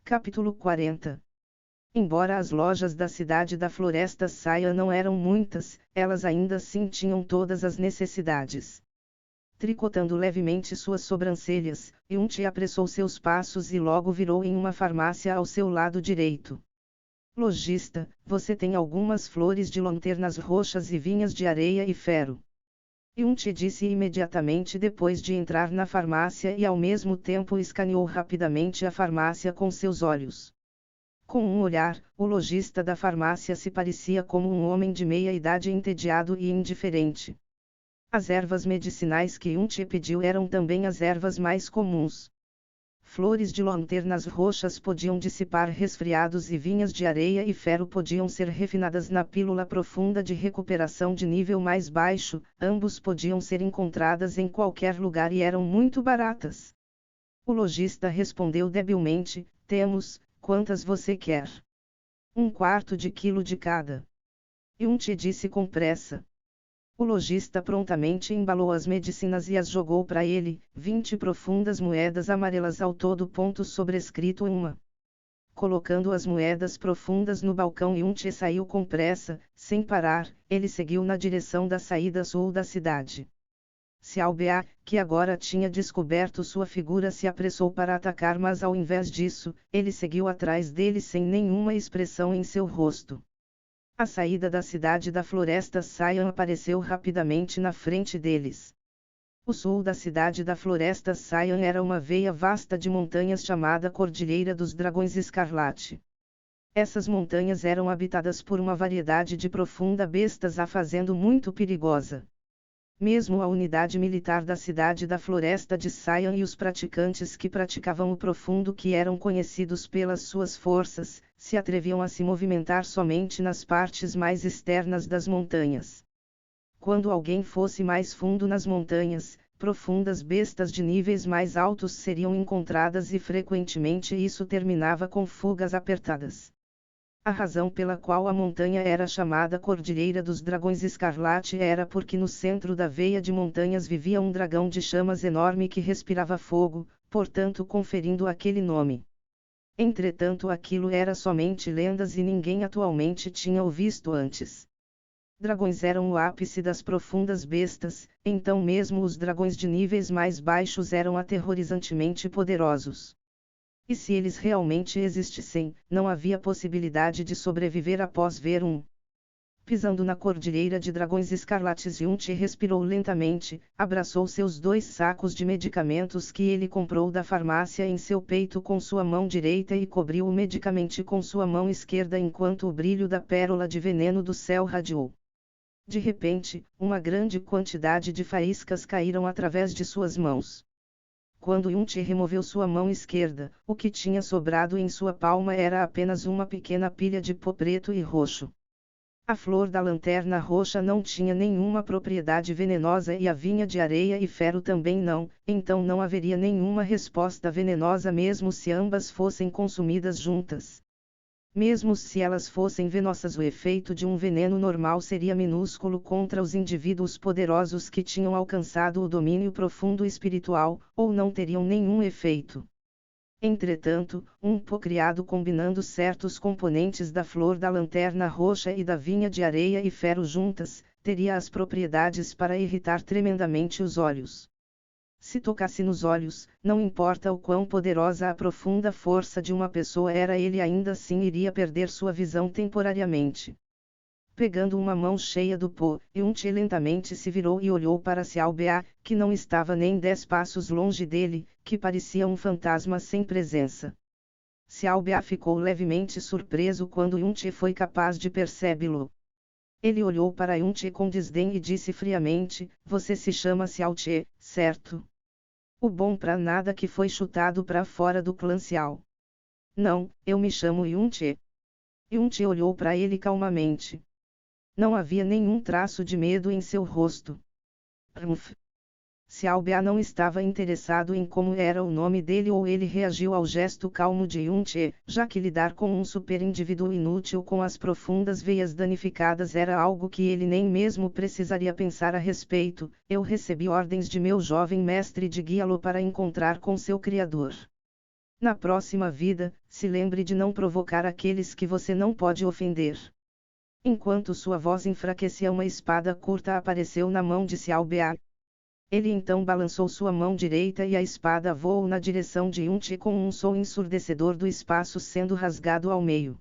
Capítulo 40. Embora as lojas da cidade da Floresta Saia não eram muitas, elas ainda assim tinham todas as necessidades. Tricotando levemente suas sobrancelhas, Yunti apressou seus passos e logo virou em uma farmácia ao seu lado direito. Lojista, você tem algumas flores de lanternas roxas e vinhas de areia e ferro. Yunti disse imediatamente depois de entrar na farmácia e ao mesmo tempo escaneou rapidamente a farmácia com seus olhos. Com um olhar, o lojista da farmácia se parecia como um homem de meia idade entediado e indiferente. As ervas medicinais que Yunti pediu eram também as ervas mais comuns. Flores de lanternas roxas podiam dissipar resfriados e vinhas de areia e ferro podiam ser refinadas na pílula profunda de recuperação de nível mais baixo, ambos podiam ser encontradas em qualquer lugar e eram muito baratas. O lojista respondeu debilmente, temos, quantas você quer? 1/4 de quilo de cada. Yunti disse com pressa. O lojista prontamente embalou as medicinas e as jogou para ele, 20 profundas moedas amarelas ao todo. Sobrescrito uma. Colocando as moedas profundas no balcão, Yunti saiu com pressa, sem parar, ele seguiu na direção da saída sul da cidade. Xiao Bea, que agora tinha descoberto sua figura, se apressou para atacar, mas ao invés disso, ele seguiu atrás dele sem nenhuma expressão em seu rosto. A saída da cidade da Floresta Saia apareceu rapidamente na frente deles. O sul da cidade da Floresta Saia era uma veia vasta de montanhas chamada Cordilheira dos Dragões Escarlate. Essas montanhas eram habitadas por uma variedade de profunda bestas, a fazendo muito perigosa. Mesmo a unidade militar da cidade da Floresta de Saia e os praticantes que praticavam o profundo, que eram conhecidos pelas suas forças, se atreviam a se movimentar somente nas partes mais externas das montanhas. Quando alguém fosse mais fundo nas montanhas, profundas bestas de níveis mais altos seriam encontradas e frequentemente isso terminava com fugas apertadas. A razão pela qual a montanha era chamada Cordilheira dos Dragões Escarlate era porque no centro da veia de montanhas vivia um dragão de chamas enorme que respirava fogo, portanto conferindo aquele nome. Entretanto, aquilo era somente lendas e ninguém atualmente tinha o visto antes. Dragões eram o ápice das profundas bestas, então mesmo os dragões de níveis mais baixos eram aterrorizantemente poderosos. E se eles realmente existissem, não havia possibilidade de sobreviver após ver um. Pisando na Cordilheira de Dragões Escarlates, Yunti respirou lentamente, abraçou seus 2 sacos de medicamentos que ele comprou da farmácia em seu peito com sua mão direita e cobriu o medicamento com sua mão esquerda enquanto o brilho da pérola de veneno do céu radiou. De repente, uma grande quantidade de faíscas caíram através de suas mãos. Quando Yunti removeu sua mão esquerda, o que tinha sobrado em sua palma era apenas uma pequena pilha de pó preto e roxo. A flor da lanterna roxa não tinha nenhuma propriedade venenosa e a vinha de areia e ferro também não, então não haveria nenhuma resposta venenosa mesmo se ambas fossem consumidas juntas. Mesmo se elas fossem venenosas, o efeito de um veneno normal seria minúsculo contra os indivíduos poderosos que tinham alcançado o domínio profundo espiritual, ou não teriam nenhum efeito. Entretanto, um pó criado combinando certos componentes da flor da lanterna roxa e da vinha de areia e ferro juntas, teria as propriedades para irritar tremendamente os olhos. Se tocasse nos olhos, não importa o quão poderosa a profunda força de uma pessoa era, ele ainda assim iria perder sua visão temporariamente. Pegando uma mão cheia do pó, Yunti lentamente se virou e olhou para Xiao Bea, que não estava nem 10 passos longe dele, que parecia um fantasma sem presença. Xiao Bea ficou levemente surpreso quando Yunti foi capaz de percebê-lo. Ele olhou para Yunti com desdém e disse friamente, você se chama Xiao Che, certo? O bom pra nada que foi chutado para fora do clã Xiao. Não, eu me chamo Yunti. Yunti olhou para ele calmamente. Não havia nenhum traço de medo em seu rosto. Xiao Bea não estava interessado em como era o nome dele ou ele reagiu ao gesto calmo de Yunti, já que lidar com um superindivíduo inútil com as profundas veias danificadas era algo que ele nem mesmo precisaria pensar a respeito. Eu recebi ordens de meu jovem mestre de guiá-lo para encontrar com seu criador. Na próxima vida, se lembre de não provocar aqueles que você não pode ofender. Enquanto sua voz enfraquecia, uma espada curta apareceu na mão de Xiaobei. Ele então balançou sua mão direita e a espada voou na direção de Yunchi com um som ensurdecedor do espaço sendo rasgado ao meio.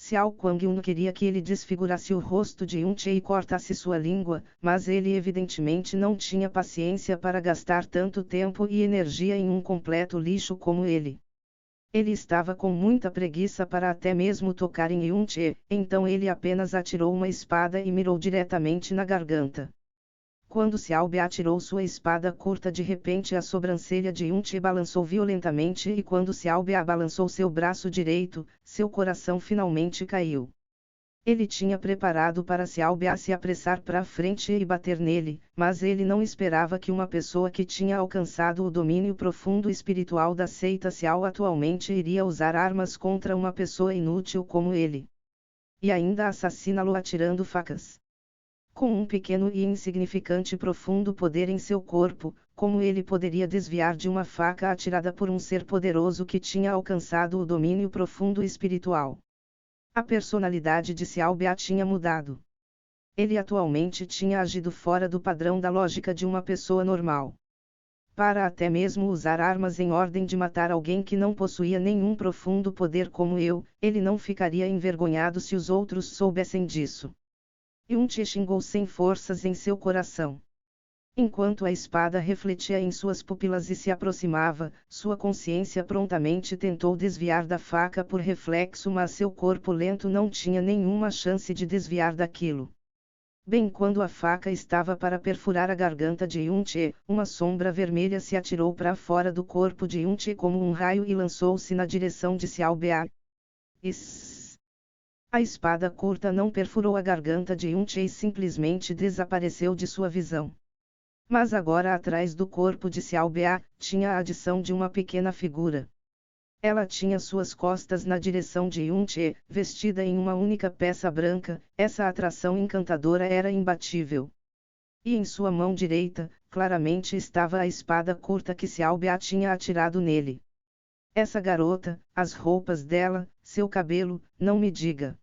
Xiao Guangyun queria que ele desfigurasse o rosto de Yunchi e cortasse sua língua, mas ele evidentemente não tinha paciência para gastar tanto tempo e energia em um completo lixo como ele. Ele estava com muita preguiça para até mesmo tocar em Yunchi, então ele apenas atirou uma espada e mirou diretamente na garganta. Quando Xiaobei atirou sua espada curta, de repente a sobrancelha de Yunchi balançou violentamente e quando Xiaobei balançou seu braço direito, seu coração finalmente caiu. Ele tinha preparado para Xiaobei se apressar para frente e bater nele, mas ele não esperava que uma pessoa que tinha alcançado o domínio profundo espiritual da seita Xiao atualmente iria usar armas contra uma pessoa inútil como ele. E ainda assassiná-lo atirando facas. Com um pequeno e insignificante profundo poder em seu corpo, como ele poderia desviar de uma faca atirada por um ser poderoso que tinha alcançado o domínio profundo espiritual? A personalidade de Xiaobei tinha mudado. Ele atualmente tinha agido fora do padrão da lógica de uma pessoa normal. Para até mesmo usar armas em ordem de matar alguém que não possuía nenhum profundo poder como eu, ele não ficaria envergonhado se os outros soubessem disso. Yunchi xingou sem forças em seu coração. Enquanto a espada refletia em suas pupilas e se aproximava, sua consciência prontamente tentou desviar da faca por reflexo, mas seu corpo lento não tinha nenhuma chance de desviar daquilo. Bem quando a faca estava para perfurar a garganta de Yunchi, uma sombra vermelha se atirou para fora do corpo de Yunchi como um raio e lançou-se na direção de Xiaobei. A espada curta não perfurou a garganta de Yunchi e simplesmente desapareceu de sua visão. Mas agora atrás do corpo de Xiaobei, tinha a adição de uma pequena figura. Ela tinha suas costas na direção de Yunchi, vestida em uma única peça branca, essa atração encantadora era imbatível. E em sua mão direita, claramente estava a espada curta que Xiaobei tinha atirado nele. Essa garota, as roupas dela, seu cabelo, não me diga.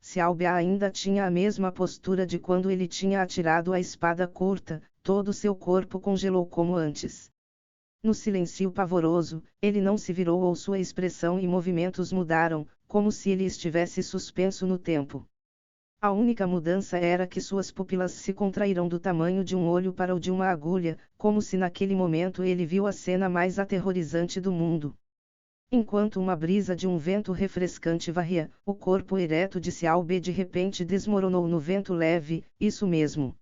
Xiaobei ainda tinha a mesma postura de quando ele tinha atirado a espada curta, todo seu corpo congelou como antes. No silêncio pavoroso, ele não se virou ou sua expressão e movimentos mudaram, como se ele estivesse suspenso no tempo. A única mudança era que suas pupilas se contraíram do tamanho de um olho para o de uma agulha, como se naquele momento ele viu a cena mais aterrorizante do mundo. Enquanto uma brisa de um vento refrescante varria, o corpo ereto de Xiaobei de repente desmoronou no vento leve, isso mesmo.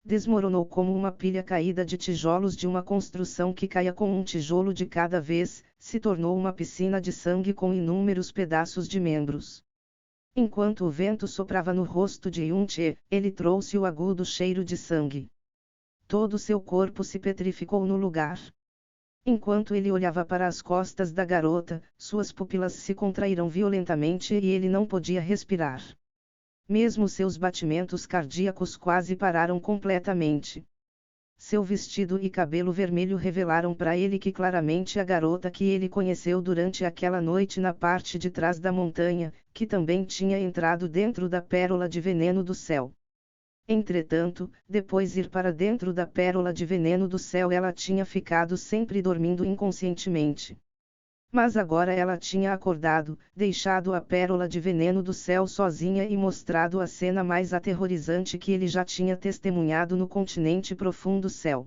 Desmoronou como uma pilha caída de tijolos de uma construção que caia com um tijolo de cada vez, se tornou uma piscina de sangue com inúmeros pedaços de membros. Enquanto o vento soprava no rosto de Yunchi, ele trouxe o agudo cheiro de sangue. Todo seu corpo se petrificou no lugar. Enquanto ele olhava para as costas da garota, suas pupilas se contraíram violentamente e ele não podia respirar. Mesmo seus batimentos cardíacos quase pararam completamente. Seu vestido e cabelo vermelho revelaram para ele que claramente a garota que ele conheceu durante aquela noite na parte de trás da montanha, que também tinha entrado dentro da pérola de veneno do céu. Entretanto, depois ir para dentro da pérola de veneno do céu, ela tinha ficado sempre dormindo inconscientemente. Mas agora ela tinha acordado, deixado a pérola de veneno do céu sozinha e mostrado a cena mais aterrorizante que ele já tinha testemunhado no continente profundo céu.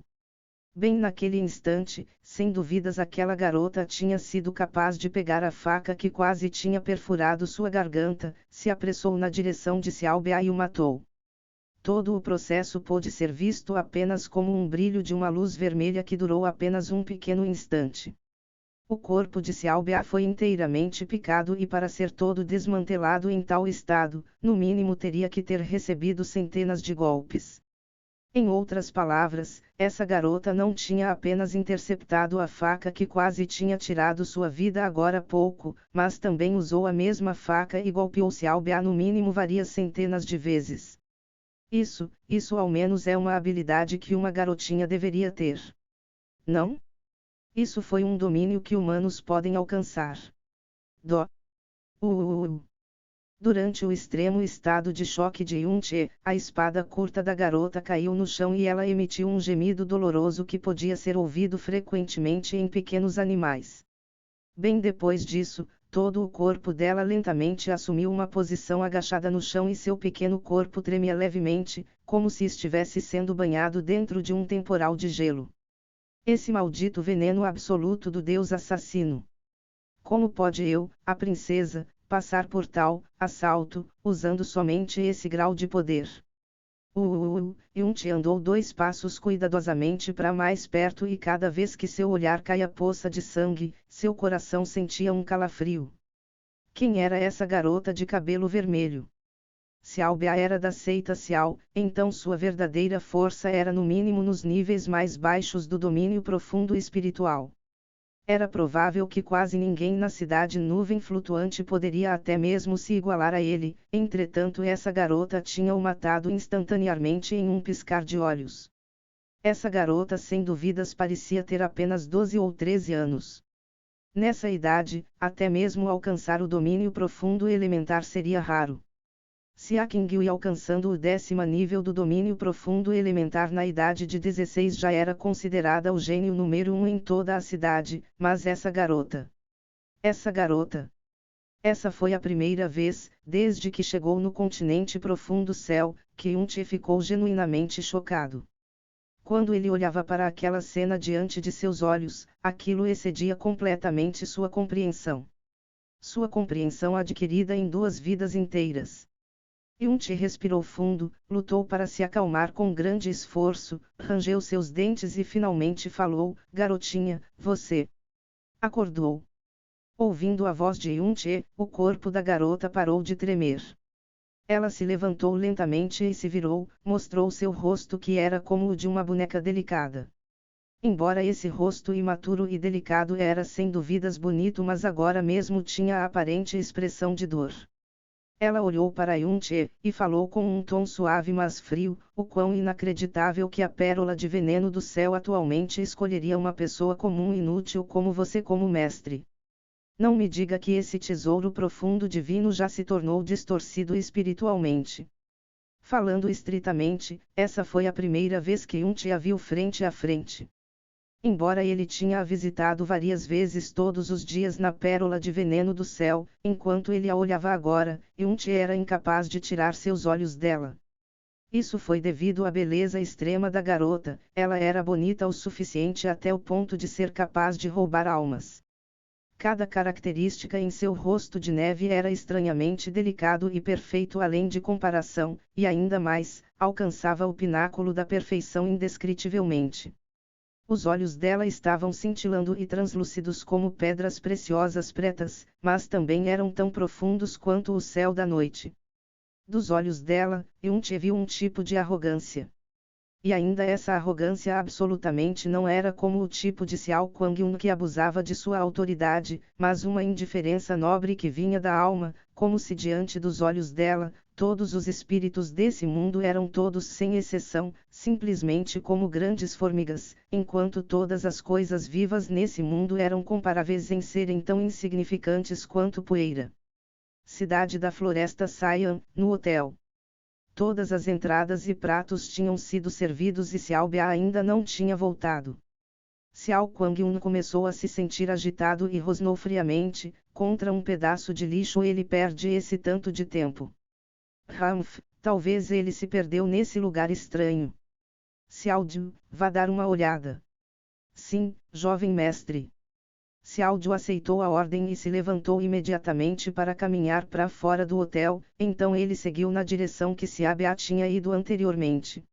Bem naquele instante, sem dúvidas aquela garota tinha sido capaz de pegar a faca que quase tinha perfurado sua garganta, se apressou na direção de Xiaobei e o matou. Todo o processo pôde ser visto apenas como um brilho de uma luz vermelha que durou apenas um pequeno instante. O corpo de Xiaobei foi inteiramente picado e para ser todo desmantelado em tal estado, no mínimo teria que ter recebido centenas de golpes. Em outras palavras, essa garota não tinha apenas interceptado a faca que quase tinha tirado sua vida agora há pouco, mas também usou a mesma faca e golpeou Xiaobei no mínimo várias centenas de vezes. Isso ao menos é uma habilidade que uma garotinha deveria ter. Não? Isso foi um domínio que humanos podem alcançar. Dó. Durante o extremo estado de choque de Yun-che, a espada curta da garota caiu no chão e ela emitiu um gemido doloroso que podia ser ouvido frequentemente em pequenos animais. Bem depois disso, todo o corpo dela lentamente assumiu uma posição agachada no chão e seu pequeno corpo tremia levemente, como se estivesse sendo banhado dentro de um temporal de gelo. Esse maldito veneno absoluto do deus assassino. Como pode eu, a princesa, passar por tal assalto, usando somente esse grau de poder? Yun-che andou 2 passos cuidadosamente para mais perto e cada vez que seu olhar caía poça de sangue, seu coração sentia um calafrio. Quem era essa garota de cabelo vermelho? Xiao Bia era da seita Xiao, então sua verdadeira força era no mínimo nos níveis mais baixos do domínio profundo espiritual. Era provável que quase ninguém na cidade nuvem flutuante poderia até mesmo se igualar a ele, entretanto essa garota tinha o matado instantaneamente em um piscar de olhos. Essa garota sem dúvidas parecia ter apenas 12 ou 13 anos. Nessa idade, até mesmo alcançar o domínio profundo elementar seria raro. Xia Qingyue alcançando o 10º nível do domínio profundo elementar na idade de 16 já era considerada o gênio número 1 em toda a cidade, mas essa garota. Essa foi a primeira vez, desde que chegou no continente profundo céu, que Yun-che ficou genuinamente chocado. Quando ele olhava para aquela cena diante de seus olhos, aquilo excedia completamente sua compreensão. Sua compreensão adquirida em 2 vidas inteiras. Yun-che respirou fundo, lutou para se acalmar com grande esforço, rangeu seus dentes e finalmente falou: garotinha, você acordou. Ouvindo a voz de Yun-che, o corpo da garota parou de tremer. Ela se levantou lentamente e se virou, mostrou seu rosto que era como o de uma boneca delicada. Embora esse rosto imaturo e delicado era sem dúvidas bonito, mas agora mesmo tinha a aparente expressão de dor. Ela olhou para Yun-che, e falou com um tom suave mas frio: o quão inacreditável que a pérola de veneno do céu atualmente escolheria uma pessoa comum e inútil como você como mestre. Não me diga que esse tesouro profundo divino já se tornou distorcido espiritualmente. Falando estritamente, essa foi a primeira vez que Yun-che a viu frente a frente. Embora ele tinha a visitado várias vezes todos os dias na pérola de veneno do céu, enquanto ele a olhava agora, Yun-che era incapaz de tirar seus olhos dela. Isso foi devido à beleza extrema da garota, ela era bonita o suficiente até o ponto de ser capaz de roubar almas. Cada característica em seu rosto de neve era estranhamente delicado e perfeito além de comparação, e ainda mais, alcançava o pináculo da perfeição indescritivelmente. Os olhos dela estavam cintilando e translúcidos como pedras preciosas pretas, mas também eram tão profundos quanto o céu da noite. Dos olhos dela, Yun-che viu um tipo de arrogância. E ainda essa arrogância absolutamente não era como o tipo de Xiao Kuang-yun que abusava de sua autoridade, mas uma indiferença nobre que vinha da alma, como se diante dos olhos dela, todos os espíritos desse mundo eram todos sem exceção, simplesmente como grandes formigas, enquanto todas as coisas vivas nesse mundo eram comparáveis em serem tão insignificantes quanto poeira. Cidade da Floresta Saiyan, no hotel. Todas as entradas e pratos tinham sido servidos e Xiao Bia ainda não tinha voltado. Xiao Kuang-yun começou a se sentir agitado e rosnou friamente: contra um pedaço de lixo ele perde esse tanto de tempo. Humph, talvez ele se perdeu nesse lugar estranho. Xiao Ju, vá dar uma olhada. Sim, jovem mestre. Xiao Ju aceitou a ordem e se levantou imediatamente para caminhar para fora do hotel, então ele seguiu na direção que Xia Bia tinha ido anteriormente.